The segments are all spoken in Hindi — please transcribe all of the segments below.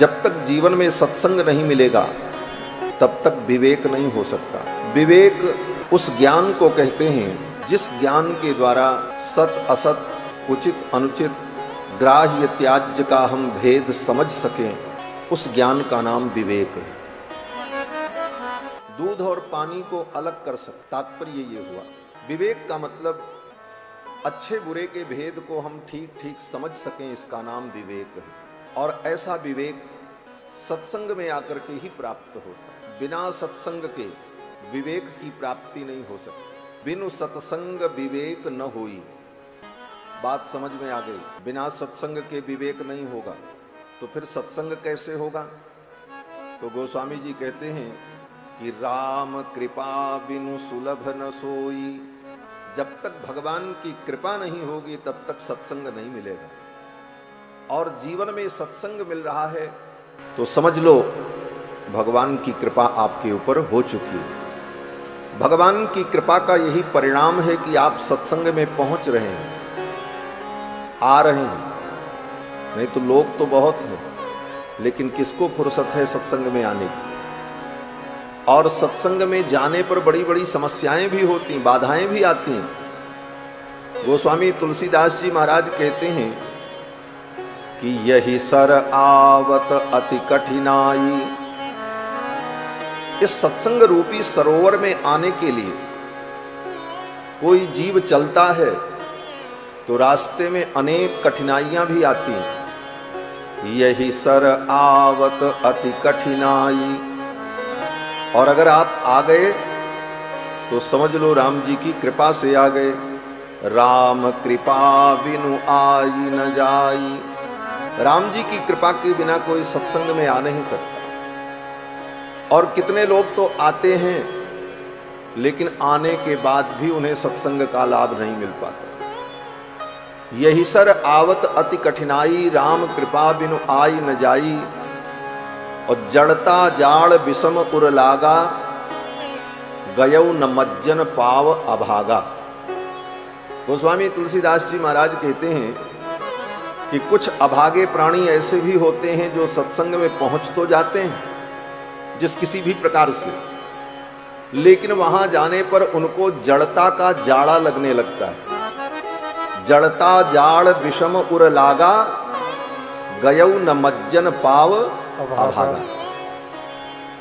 जब तक जीवन में सत्संग नहीं मिलेगा तब तक विवेक नहीं हो सकता। विवेक उस ज्ञान को कहते हैं जिस ज्ञान के द्वारा सत असत, उचित अनुचित, ग्राह्य त्याज्य का हम भेद समझ सकें, उस ज्ञान का नाम विवेक है। दूध और पानी को अलग कर सकते, तात्पर्य ये हुआ। विवेक का मतलब अच्छे बुरे के भेद को हम ठीक ठीक समझ सकें, इसका नाम विवेक है। और ऐसा विवेक सत्संग में आकर के ही प्राप्त होता है। बिना सत्संग के विवेक की प्राप्ति नहीं हो सकती। बिनु सत्संग विवेक न होई। बात समझ में आ गई। बिना सत्संग के विवेक नहीं होगा तो फिर सत्संग कैसे होगा? तो गोस्वामी जी कहते हैं कि राम कृपा बिनु सुलभ न सोई। जब तक भगवान की कृपा नहीं होगी तब तक सत्संग नहीं मिलेगा। और जीवन में सत्संग मिल रहा है तो समझ लो भगवान की कृपा आपके ऊपर हो चुकी है। भगवान की कृपा का यही परिणाम है कि आप सत्संग में पहुंच रहे हैं, आ रहे हैं। नहीं तो लोग तो बहुत हैं, लेकिन किसको फुर्सत है सत्संग में आने की? और सत्संग में जाने पर बड़ी बड़ी समस्याएं भी होती, बाधाएं भी आती हैं। गोस्वामी तुलसीदास जी महाराज कहते हैं कि यही सर आवत अति कठिनाई। इस सत्संग रूपी सरोवर में आने के लिए कोई जीव चलता है तो रास्ते में अनेक कठिनाइयां भी आती हैं। यही सर आवत अति कठिनाई। और अगर आप आ गए तो समझ लो राम जी की कृपा से आ गए। राम कृपा बिनु आई न जाई। राम जी की कृपा के बिना कोई सत्संग में आ नहीं सकता। और कितने लोग तो आते हैं लेकिन आने के बाद भी उन्हें सत्संग का लाभ नहीं मिल पाता। यही सर आवत अति कठिनाई, राम कृपा बिनु आई न जाई। और जड़ता जाड़ विषम उर लागा, गयौ न मज्जन पाव अभागा। गोस्वामी तुलसीदास जी महाराज कहते हैं कि कुछ अभागे प्राणी ऐसे भी होते हैं जो सत्संग में पहुंच तो जाते हैं जिस किसी भी प्रकार से, लेकिन वहां जाने पर उनको जड़ता का जाड़ा लगने लगता है। जड़ता जाड़ विषम उर लागा, गयौ न मज्जन पाव अभागा।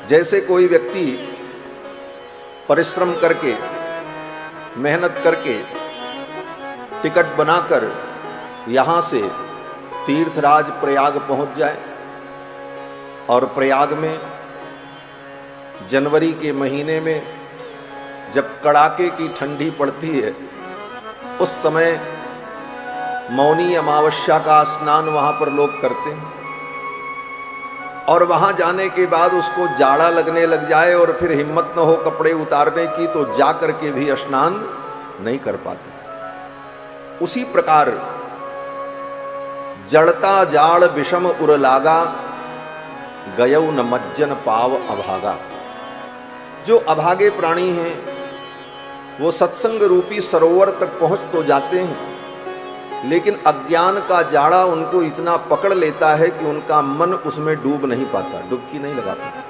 जैसे कोई व्यक्ति परिश्रम करके, मेहनत करके, टिकट बनाकर यहां से तीर्थराज प्रयाग पहुंच जाए और प्रयाग में जनवरी के महीने में जब कड़ाके की ठंडी पड़ती है, उस समय मौनी अमावस्या का स्नान वहां पर लोग करते हैं। और वहां जाने के बाद उसको जाड़ा लगने लग जाए और फिर हिम्मत न हो कपड़े उतारने की तो जा करके भी स्नान नहीं कर पाते। उसी प्रकार जड़ता जाड़ विषम उर लागा, गयौ न मज्जन पाव अभागा। जो अभागे प्राणी हैं वो सत्संग रूपी सरोवर तक पहुंच तो जाते हैं, लेकिन अज्ञान का जाड़ा उनको इतना पकड़ लेता है कि उनका मन उसमें डूब नहीं पाता, डुबकी नहीं लगा पाता।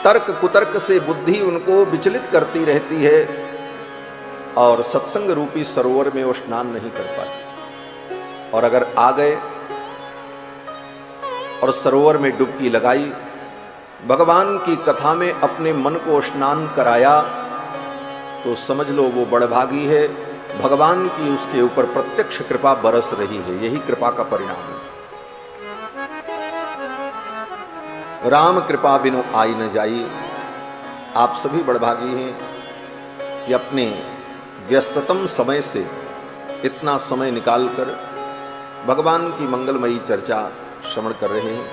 तर्क कुतर्क से बुद्धि उनको विचलित करती रहती है और सत्संग रूपी सरोवर में वो स्नान नहीं कर पाते। और अगर आ गए और सरोवर में डुबकी लगाई, भगवान की कथा में अपने मन को स्नान कराया, तो समझ लो वो बड़भागी है। भगवान की उसके ऊपर प्रत्यक्ष कृपा बरस रही है। यही कृपा का परिणाम है। राम कृपा बिनु आई न जाई। आप सभी बड़भागी हैं कि अपने व्यस्ततम समय से इतना समय निकालकर भगवान की मंगलमयी चर्चा श्रवण कर रहे हैं।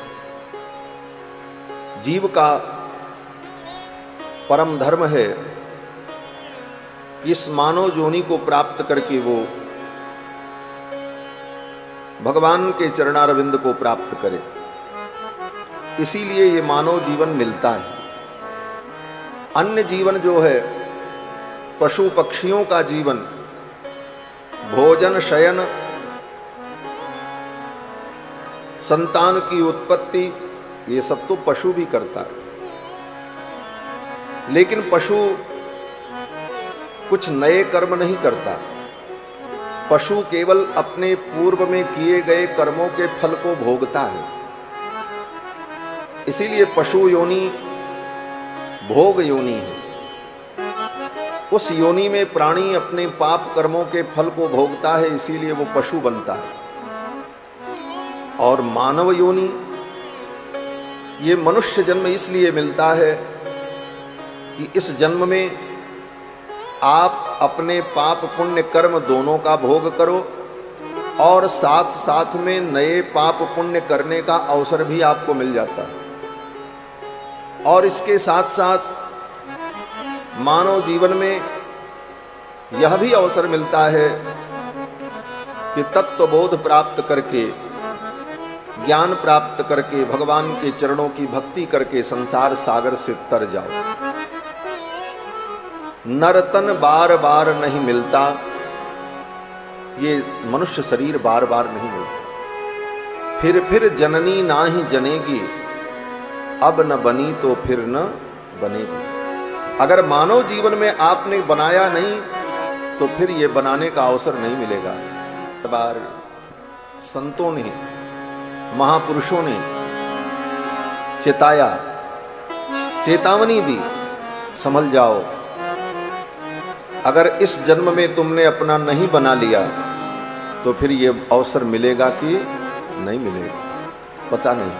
जीव का परम धर्म है इस मानव जोनि को प्राप्त करके वो भगवान के चरणारविंद को प्राप्त करे। इसीलिए ये मानव जीवन मिलता है। अन्य जीवन जो है पशु पक्षियों का जीवन, भोजन शयन संतान की उत्पत्ति, ये सब तो पशु भी करता है। लेकिन पशु कुछ नए कर्म नहीं करता। पशु केवल अपने पूर्व में किए गए कर्मों के फल को भोगता है। इसीलिए पशु योनि भोग योनि है। उस योनि में प्राणी अपने पाप कर्मों के फल को भोगता है, इसीलिए वो पशु बनता है। और मानव योनि, ये मनुष्य जन्म इसलिए मिलता है कि इस जन्म में आप अपने पाप पुण्य कर्म दोनों का भोग करो और साथ साथ में नए पाप पुण्य करने का अवसर भी आपको मिल जाता है। और इसके साथ साथ मानव जीवन में यह भी अवसर मिलता है कि तत्वबोध प्राप्त करके, ज्ञान प्राप्त करके, भगवान के चरणों की भक्ति करके संसार सागर से तर जाओ। नरतन बार बार नहीं मिलता, ये मनुष्य शरीर बार बार नहीं मिलता। फिर जननी ना ही जनेगी, अब न बनी तो फिर न बनेगी। अगर मानव जीवन में आपने बनाया नहीं तो फिर ये बनाने का अवसर नहीं मिलेगा। बार संतों ने, महापुरुषों ने चेताया, चेतावनी दी, संभल जाओ। अगर इस जन्म में तुमने अपना नहीं बना लिया तो फिर ये अवसर मिलेगा कि नहीं मिलेगा, पता नहीं।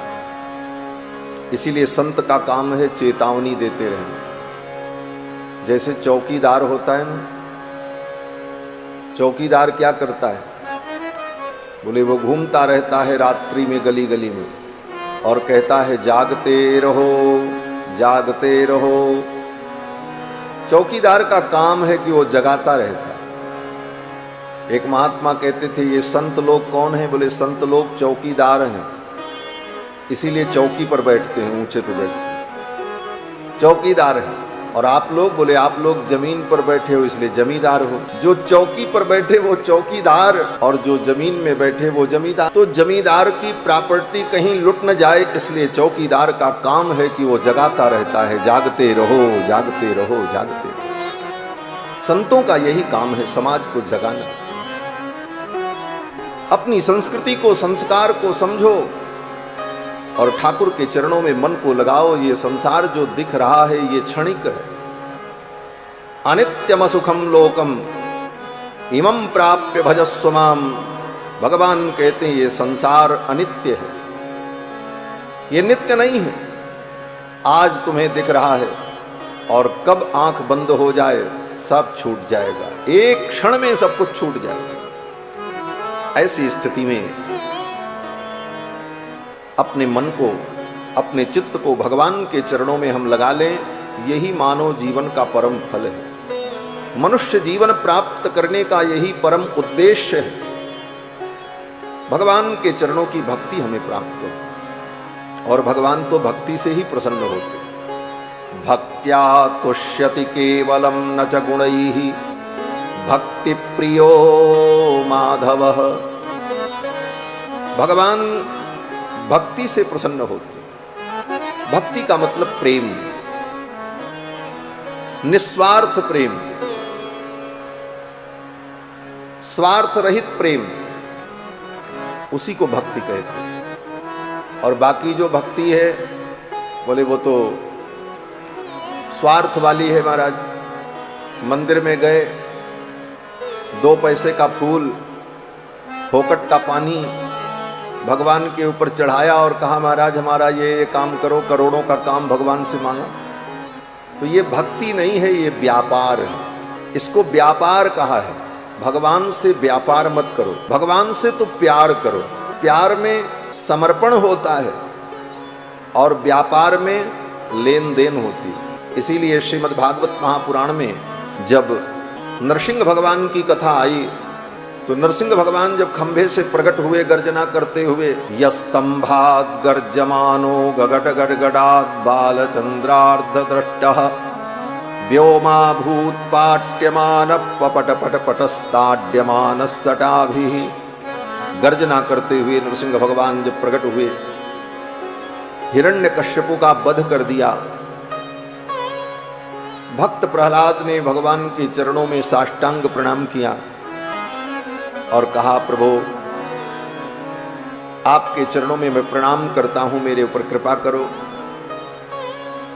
इसीलिए संत का काम है चेतावनी देते रहना। जैसे चौकीदार होता है ना, चौकीदार क्या करता है? बोले वो घूमता रहता है रात्रि में गली गली में और कहता है जागते रहो, जागते रहो। चौकीदार का काम है कि वो जगाता रहता है। एक महात्मा कहते थे ये संत लोग कौन हैं? बोले संत लोग चौकीदार हैं, इसीलिए चौकी पर बैठते हैं, ऊंचे पर बैठते हैं, चौकीदार हैं। और आप लोग? बोले आप लोग जमीन पर बैठे हो इसलिए जमींदार हो। जो चौकी पर बैठे वो चौकीदार और जो जमीन में बैठे वो जमींदार। तो जमींदार की प्रॉपर्टी कहीं लुट न जाए, इसलिए चौकीदार का काम है कि वो जगाता रहता है, जागते रहो, जागते रहो, जागते रहो। संतों का यही काम है, समाज को जगाना। अपनी संस्कृति को, संस्कार को समझो और ठाकुर के चरणों में मन को लगाओ। ये संसार जो दिख रहा है ये क्षणिक है। अनित्यम सुखम लोकम इमं प्राप्य भजस्व माम। भगवान कहते हैं ये संसार अनित्य है, ये नित्य नहीं है। आज तुम्हें दिख रहा है और कब आंख बंद हो जाए सब छूट जाएगा, एक क्षण में सब कुछ छूट जाएगा। ऐसी स्थिति में अपने मन को, अपने चित्त को भगवान के चरणों में हम लगा लें, यही मानव जीवन का परम फल है। मनुष्य जीवन प्राप्त करने का यही परम उद्देश्य है। भगवान के चरणों की भक्ति हमें प्राप्त हो और भगवान तो भक्ति से ही प्रसन्न होते। भक्त्या तुष्यति केवलम न च गुणैः भक्ति प्रियो माधवः। भगवान भक्ति से प्रसन्न होते। भक्ति का मतलब प्रेम, निस्वार्थ प्रेम, स्वार्थ रहित प्रेम, उसी को भक्ति कहते हैं। और बाकी जो भक्ति है बोले वो तो स्वार्थ वाली है। महाराज मंदिर में गए, 2 पैसे का फूल, फोकट का पानी भगवान के ऊपर चढ़ाया और कहा महाराज हमारा ये काम करो, करोड़ों का काम भगवान से मांगा। तो ये भक्ति नहीं है, ये व्यापार है। इसको व्यापार कहा है। भगवान से व्यापार मत करो, भगवान से तो प्यार करो। प्यार में समर्पण होता है और व्यापार में लेन देन होती है। इसीलिए श्रीमद् भागवत महापुराण में जब नरसिंह भगवान की कथा आई तो नरसिंह भगवान जब खंभे से प्रकट हुए गर्जना करते हुए, यस्तंभाद गर्जमानो गगट गड़गड़ाद बालचंद्रार्ध दृष्टः व्योमा भूत पाट्यमान पपट पट पटस्ताड्यमान सटाभिः गर्जना करते हुए नरसिंह भगवान जब प्रकट हुए, हिरण्यकश्यपु का वध कर दिया। भक्त प्रहलाद ने भगवान के चरणों में साष्टांग प्रणाम किया और कहा, प्रभु आपके चरणों में मैं प्रणाम करता हूं, मेरे ऊपर कृपा करो।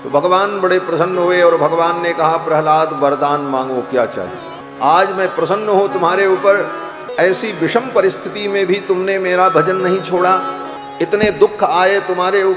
तो भगवान बड़े प्रसन्न हुए और भगवान ने कहा, प्रहलाद वरदान मांगो, क्या चाहिए। आज मैं प्रसन्न हूं तुम्हारे ऊपर, ऐसी विषम परिस्थिति में भी तुमने मेरा भजन नहीं छोड़ा, इतने दुख आए तुम्हारे ऊपर,